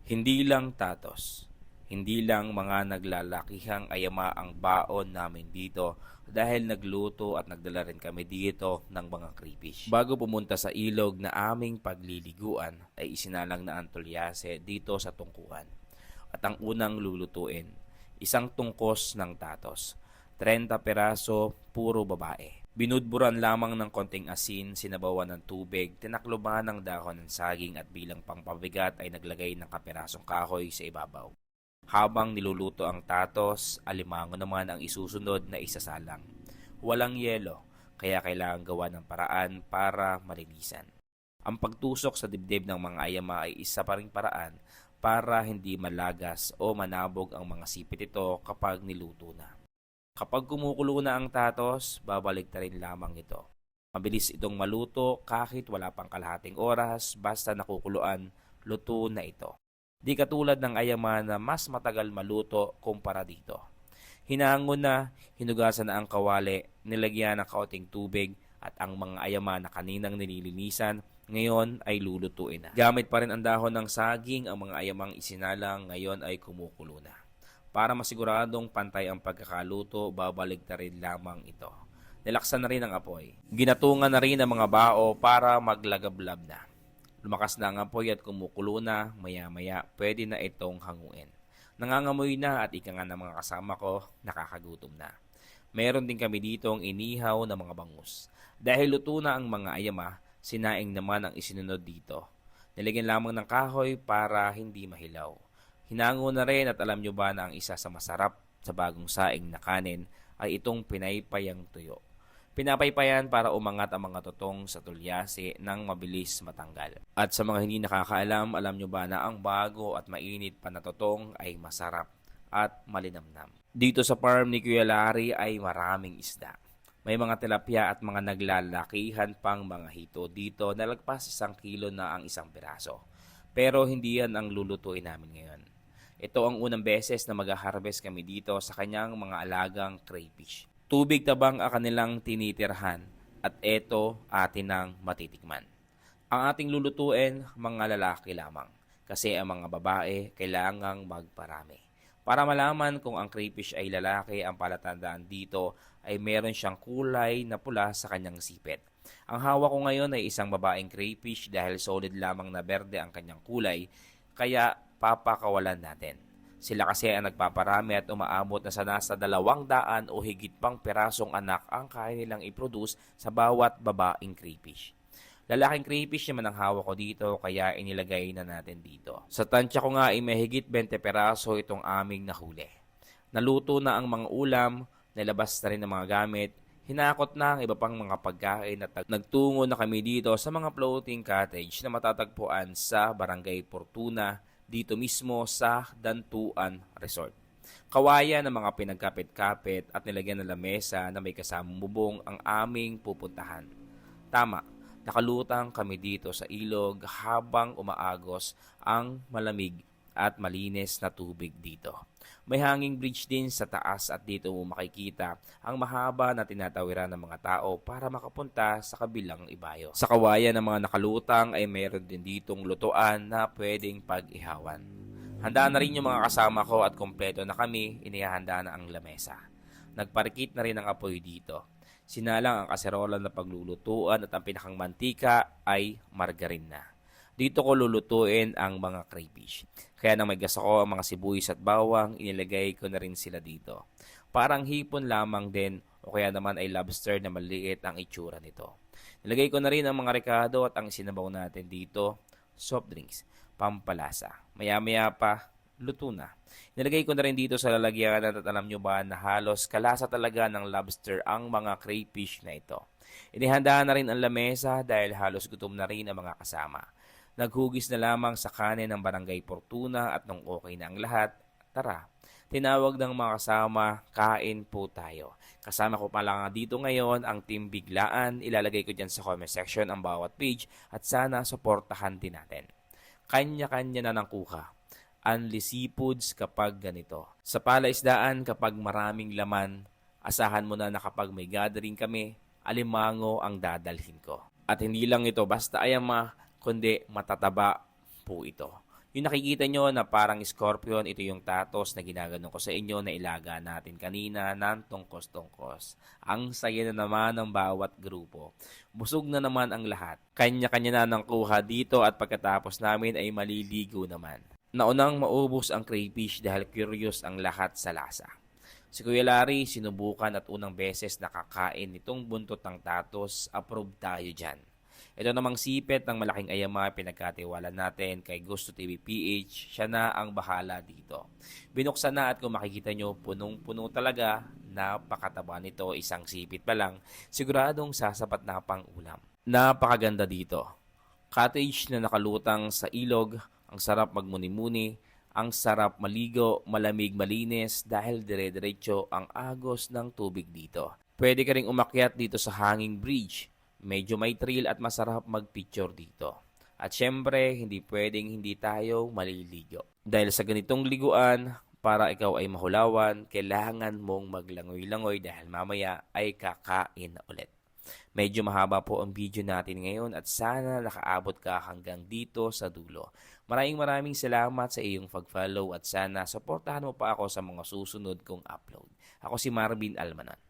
Hindi lang tatos, hindi lang mga naglalakihang ayama ang baon namin dito dahil nagluto at nagdala rin kami dito ng mga crayfish. Bago pumunta sa ilog na aming pagliliguan ay isinalang na ang tulyase dito sa tungkuan. At ang unang lulutuin, isang tungkos ng tatos, 30 peraso, puro babae. Binudburan lamang ng konting asin, sinabawan ng tubig, tinakloban ng dahon ng saging at bilang pangpabigat ay naglagay ng kaperasong kahoy sa ibabaw. Habang niluluto ang tatos, alimango naman ang isusunod na isasalang. Walang yelo, kaya kailangan gawa ng paraan para malinisan. Ang pagtusok sa dibdib ng mga ayama ay isa pa ring paraan para hindi malagas o manabog ang mga sipit ito kapag niluto na. Kapag kumukulo na ang tatos, babalik na rin lamang ito. Mabilis itong maluto kahit wala pang kalahating oras, basta nakukuluan, luto na ito. Di katulad ng ayama na mas matagal maluto kumpara dito. Hinangon na, hinugasan na ang kawali, nilagyan ng kaunting tubig at ang mga ayama na kaninang nililinisan, ngayon ay lulutuin na. Gamit pa rin ang dahon ng saging, ang mga ayamang isinalang ngayon ay kumukulo na. Para masiguradong pantay ang pagkakaluto, babalik na rin lamang ito. Nilaksan na rin ang apoy. Ginatungan na rin ang mga bao para maglagablab na. Lumakas na ang apoy at kumukulo na, maya-maya pwede na itong hanguin. Nangangamoy na at ika nga ng mga kasama ko, nakakagutom na. Meron din kami ditong inihaw na mga bangus. Dahil luto na ang mga ayama, sinaing naman ang isinunod dito. Nilagyan lamang ng kahoy para hindi mahilaw. Hinango na rin at alam nyo ba na ang isa sa masarap sa bagong saing na kanin ay itong pinaypayang tuyo. Pinapaypayan para umangat ang mga totong sa tulyase nang mabilis matanggal. At sa mga hindi nakakaalam, alam nyo ba na ang bago at mainit pa na totong ay masarap at malinamnam. Dito sa farm ni Kuya Larry ay maraming isda. May mga tilapia at mga naglalakihan pang mga hito dito na lagpas 1 kilo na ang isang piraso. Pero hindi yan ang lulutuin namin ngayon. Ito ang unang beses na mag-harvest kami dito sa kanyang mga alagang crayfish. Tubig tabang ang kanilang tinitirhan at ito atin ang matitikman. Ang ating lulutuin, mga lalaki lamang kasi ang mga babae kailangang magparami. Para malaman kung ang crayfish ay lalaki, ang palatandaan dito ay meron siyang kulay na pula sa kanyang sipit. Ang hawak ko ngayon ay isang babaeng crayfish dahil solid lamang na berde ang kanyang kulay, kaya papakawalan natin. Sila kasi ang nagpaparami at umaabot na sa nasa 200 o higit pang perasong anak ang kaya nilang i-produce sa bawat babaeng crayfish. Lalaking crayfish naman ang hawak ko dito kaya inilagay na natin dito. Sa tansya ko nga ay may higit 20 peraso itong aming nahuli. Naluto na ang mga ulam, nilabas na rin ang mga gamit, hinakot na ang iba pang mga pagkain at nagtungo na kami dito sa mga floating cottage na matatagpuan sa Barangay Fortuna, dito mismo sa Dantuan Resort. Kawayan ng mga pinagkapit-kapit at nilagyan ng lamesa na may kasamang bubong ang aming pupuntahan. Tama, nakalutang kami dito sa ilog habang umaagos ang malamig at malinis na tubig dito. May hanging bridge din sa taas at dito mo makikita ang mahaba na tinatawiran ng mga tao para makapunta sa kabilang ibayo. Sa kawayan ng mga nakalutang ay mayroon din ditong lutuan na pwedeng pag-ihawan. Handa na rin yung mga kasama ko at kompleto na kami, inihahanda na ang lamesa. Nagparikit na rin ang apoy dito. Sinalang ang kaserola na paglulutuan at ang pinakang mantika ay margarine na. Dito ko lulutuin ang mga crayfish. Kaya nang may gas ako ang mga sibuyas at bawang, inilagay ko na rin sila dito. Parang hipon lamang din o kaya naman ay lobster na maliit ang itsura nito. Nilagay ko na rin ang mga rekado at ang sinabaw natin dito, soft drinks, pampalasa. Maya-maya pa, luto na. Nilagay ko na rin dito sa lalagyan at alam nyo ba na halos kalasa talaga ng lobster ang mga crayfish na ito. Inihanda na rin ang lamesa dahil halos gutom na rin ang mga kasama. Naghugis na lamang sa kanin ng Barangay Fortuna at nung okay na ang lahat, tara, tinawag ng mga kasama, kain po tayo. Kasama ko pa lang dito ngayon ang Team Biglaan, ilalagay ko dyan sa comment section ang bawat page at sana suportahan din natin. Kanya-kanya na ng kuha. Unli seafoods kapag ganito. Sa palaisdaan kapag maraming laman, asahan mo na kapag may gathering kami, alimango ang dadalhin ko. At hindi lang ito basta ayama, kundi matataba po ito. Yung nakikita nyo na parang scorpion, ito yung tatos na ginagano ko sa inyo na ilaga natin kanina ng tungkos-tungkos. Ang saya na naman ng bawat grupo. Busog na naman ang lahat. Kanya-kanya na ng kuha dito at pagkatapos namin ay maliligo naman. Naunang maubos ang crayfish dahil curious ang lahat sa lasa. Si Kuya Larry, sinubukan at unang beses nakakain nitong buntot ng tatos, approve tayo dyan. Ito namang sipet ng malaking ayama, pinagkatiwala natin kay Gusto TV PH, siya na ang bahala dito. Binuksan na at kung makikita nyo, punong-puno talaga, napakataba nito, isang sipit pa lang, siguradong sasapat na pang ulam. Napakaganda dito. Cottage na nakalutang sa ilog, ang sarap magmuni-muni, ang sarap maligo, malamig malinis dahil dire-diretso ang agos ng tubig dito. Pwede ka ring umakyat dito sa hanging bridge. Medyo may thrill at masarap magpicture dito. At syempre, hindi pwedeng hindi tayo maliligo. Dahil sa ganitong liguan, para ikaw ay mahulawan, kailangan mong maglangoy-langoy dahil mamaya ay kakain na ulit. Medyo mahaba po ang video natin ngayon at sana nakaabot ka hanggang dito sa dulo. Maraming salamat sa iyong pag-follow at sana supportahan mo pa ako sa mga susunod kong upload. Ako si Marvin Almanan.